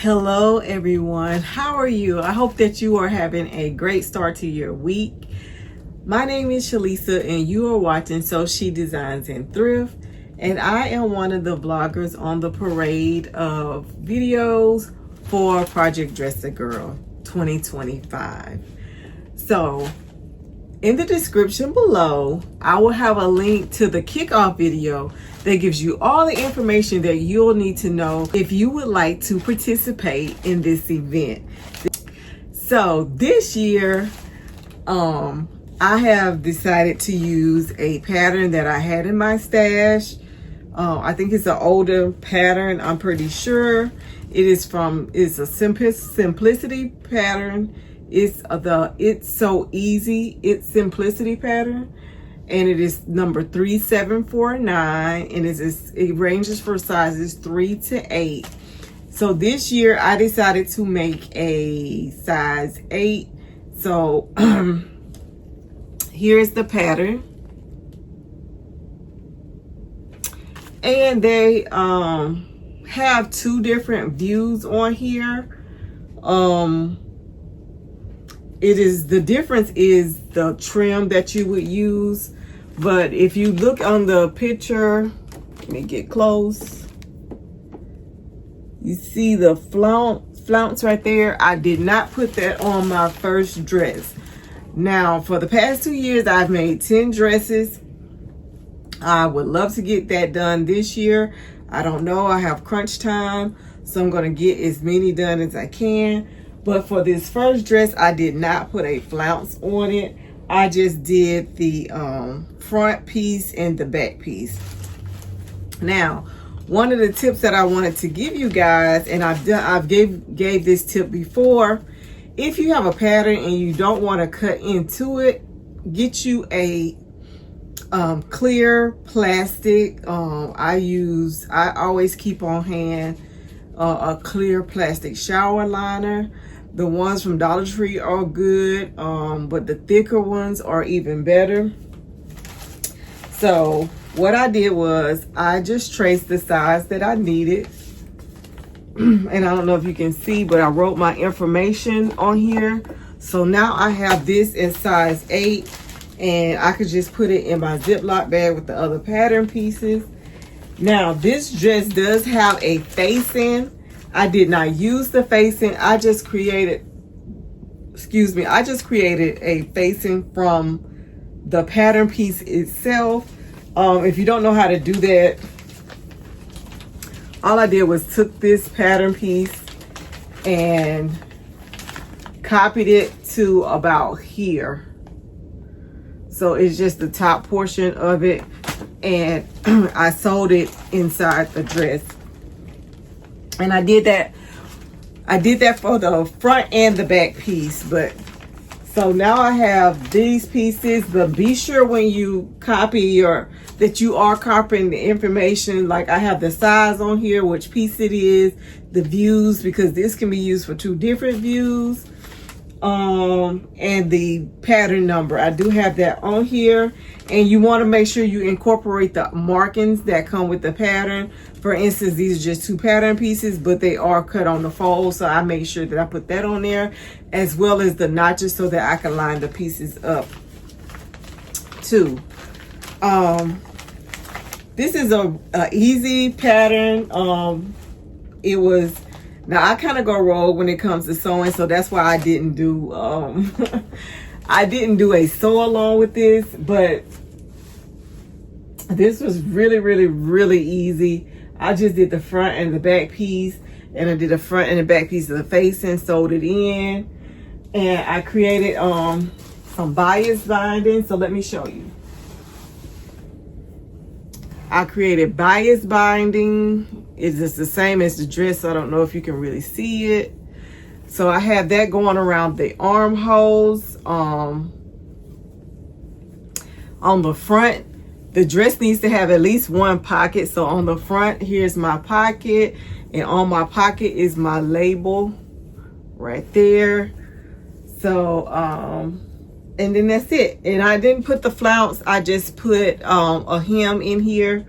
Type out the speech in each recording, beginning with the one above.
Hello everyone, how are you? I hope that you are having a great start to your week. My name is Shalisa and you are watching So She Designs and Thrift, and I am one of the vloggers on the parade of videos for Project Dress a Girl 2025. So in the description below, I will have a link to the kickoff video that gives you all the information that you'll need to know if you would like to participate in this event. So this year, I have decided to use a pattern that I had in my stash. I think it's an older pattern, I'm pretty sure. It's a simplicity pattern. It's It's So Easy, It's Simplicity pattern, and it is number 3749, and it ranges for sizes 3 to 8. So this year I decided to make a size 8. So here's the pattern, and they have two different views on here. The difference is the trim that you would use. But if you look on the picture, let me get close. You see the flounce right there. I did not put that on my first dress. Now, for the past 2 years, I've made 10 dresses. I would love to get that done this year. I don't know, I have crunch time, so I'm gonna get as many done as I can. But for this first dress, I did not put a flounce on it. I just did the front piece and the back piece. Now, one of the tips that I wanted to give you guys, and I've gave this tip before, if you have a pattern and you don't want to cut into it, get you a clear plastic. I always keep on hand a clear plastic shower liner. The ones from Dollar Tree are good, but the thicker ones are even better. So what I did was I just traced the size that I needed. And I don't know if you can see, but I wrote my information on here. So now I have this in size 8, and I could just put it in my Ziploc bag with the other pattern pieces. Now this dress does have a facing. I did not use the facing. I just created a facing from the pattern piece itself. If you don't know how to do that, all I did was took this pattern piece and copied it to about here. So it's just the top portion of it, and I sewed it inside the dress. And I did that for the front and the back piece. But so now I have these pieces, but be sure when you copy that you are copying the information. Like I have the size on here, which piece it is, the views, because this can be used for 2 different views, and the pattern number. I do have that on here, and you want to make sure you incorporate the markings that come with the pattern. For instance, these are just 2 pattern pieces, but they are cut on the fold, so I make sure that I put that on there, as well as the notches, so that I can line the pieces up too. This is a easy pattern. Now I kind of go rogue when it comes to sewing, so that's why I didn't do I didn't do a sew along with this, but this was really easy. I just did the front and the back piece, and I did the front and the back piece of the facing, sewed it in, and I created some bias binding. So let me show you. I created bias binding. It's just the same as the dress, so I don't know if you can really see it. So I have that going around the armholes. On the front, the dress needs to have at least 1 pocket. So on the front, here's my pocket, and on my pocket is my label right there. So and then that's it. And I didn't put the flounce, I just put a hem in here.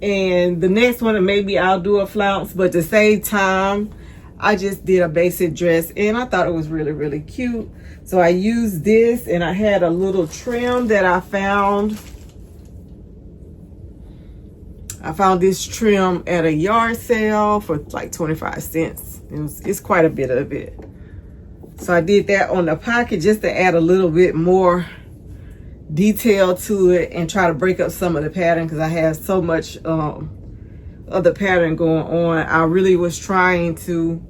And the next one, maybe I'll do a flounce, but to save time, I just did a basic dress and I thought it was really, really cute. So I used this, and I had a little trim that I found. I found this trim at a yard sale for like 25 cents. It's quite a bit of it. So I did that on the pocket just to add a little bit more detail to it and try to break up some of the pattern, because I have so much of the pattern going on. I really was trying to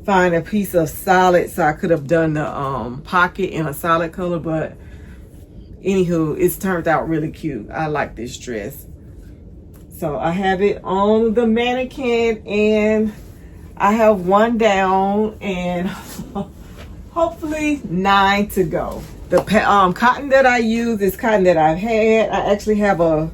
find a piece of solid so I could have done the pocket in a solid color, but anywho, it's turned out really cute. I like this dress. So I have it on the mannequin, and I have one down and hopefully 9 to go. The cotton that I use is cotton that I've had. I actually have a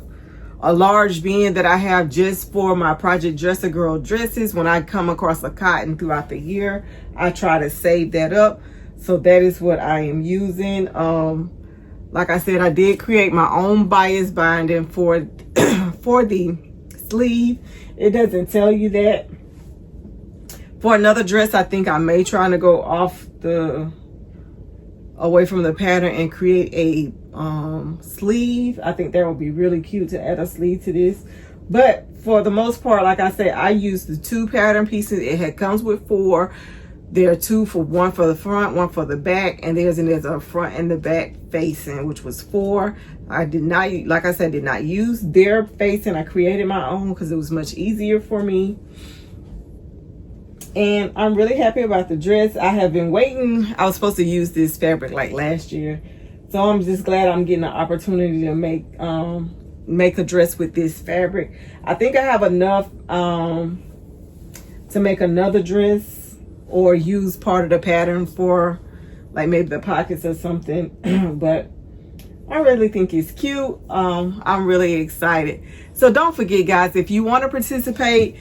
large bin that I have just for my Project Dress a Girl dresses. When I come across a cotton throughout the year, I try to save that up. So that is what I am using. Like I said, I did create my own bias binding for for the sleeve. It doesn't tell you that. For another dress, I think I may try to go away from the pattern and create a sleeve. I think that would be really cute to add a sleeve to this. But for the most part, like I said, I use the 2 pattern pieces. It comes with 4. There are 2 for, one for the front, one for the back, and there's a front and the back facing, which was 4. I did not, like I said, did not use their facing. I created my own because it was much easier for me. And I'm really happy about the dress. I have been waiting. I was supposed to use this fabric like last year, so I'm just glad I'm getting the opportunity to make a dress with this fabric. I think I have enough to make another dress, or use part of the pattern for like maybe the pockets or something. But I really think it's cute. I'm really excited. So don't forget, guys, if you want to participate,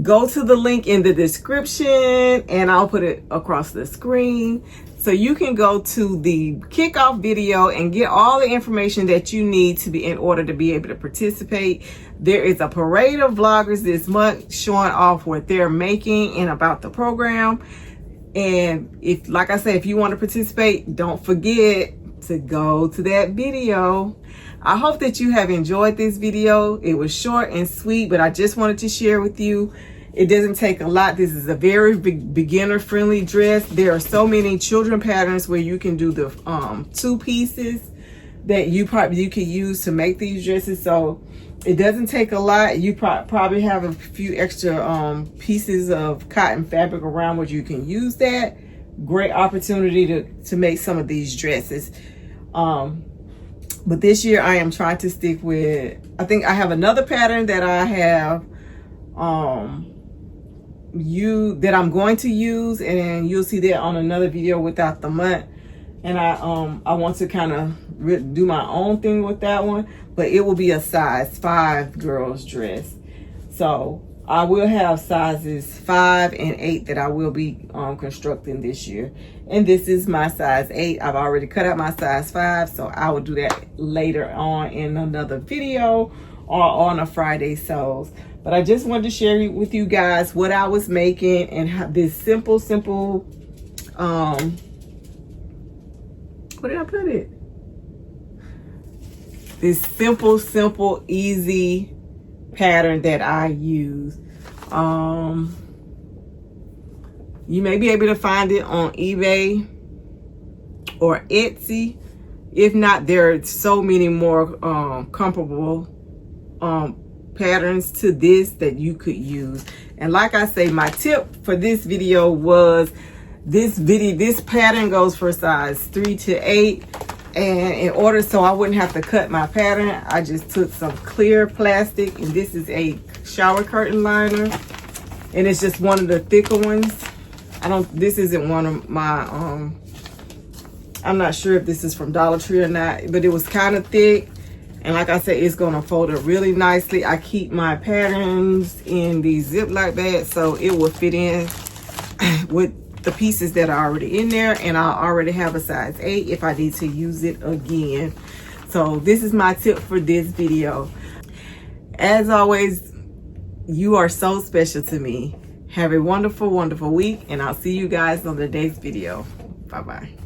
go to the link in the description, and I'll put it across the screen. So you can go to the kickoff video and get all the information that you need to be in order to be able to participate. There is a parade of vloggers this month showing off what they're making and about the program. And if, like I said, if you want to participate, don't forget to go to that video. I hope that you have enjoyed this video. It was short and sweet, but I just wanted to share with you. It doesn't take a lot. This is a very beginner friendly dress. There are so many children patterns where you can do the 2 pieces that you can use to make these dresses. So it doesn't take a lot. You probably have a few extra pieces of cotton fabric around where you can use that. Great opportunity to make some of these dresses. But this year I am trying to stick with, I think I have another pattern that I have that I'm going to use, and you'll see that on another video without the month. And I want to kind of do my own thing with that one, but it will be a size 5 girls dress. So I will have sizes 5 and 8 that I will be constructing this year. And this is my size 8. I've already cut out my size 5, so I will do that later on in another video or on a Friday Sews. But I just wanted to share with you guys what I was making, and have this simple, where did I put it? This simple, easy pattern that I use. You may be able to find it on eBay or Etsy. If not, there are so many more comparable patterns to this that you could use. And like I say, my tip for this video was this pattern goes for size 3 to 8. And in order so I wouldn't have to cut my pattern, I just took some clear plastic, and this is a shower curtain liner, and it's just one of the thicker ones. This isn't one of my I'm not sure if this is from Dollar Tree or not, but it was kind of thick. And like I said, it's gonna fold it really nicely. I keep my patterns in these Ziploc bags, so it will fit in with the pieces that are already in there. And I already have a size 8 if I need to use it again. So this is my tip for this video. As always, you are so special to me. Have a wonderful, wonderful week, and I'll see you guys on the next video. Bye-bye.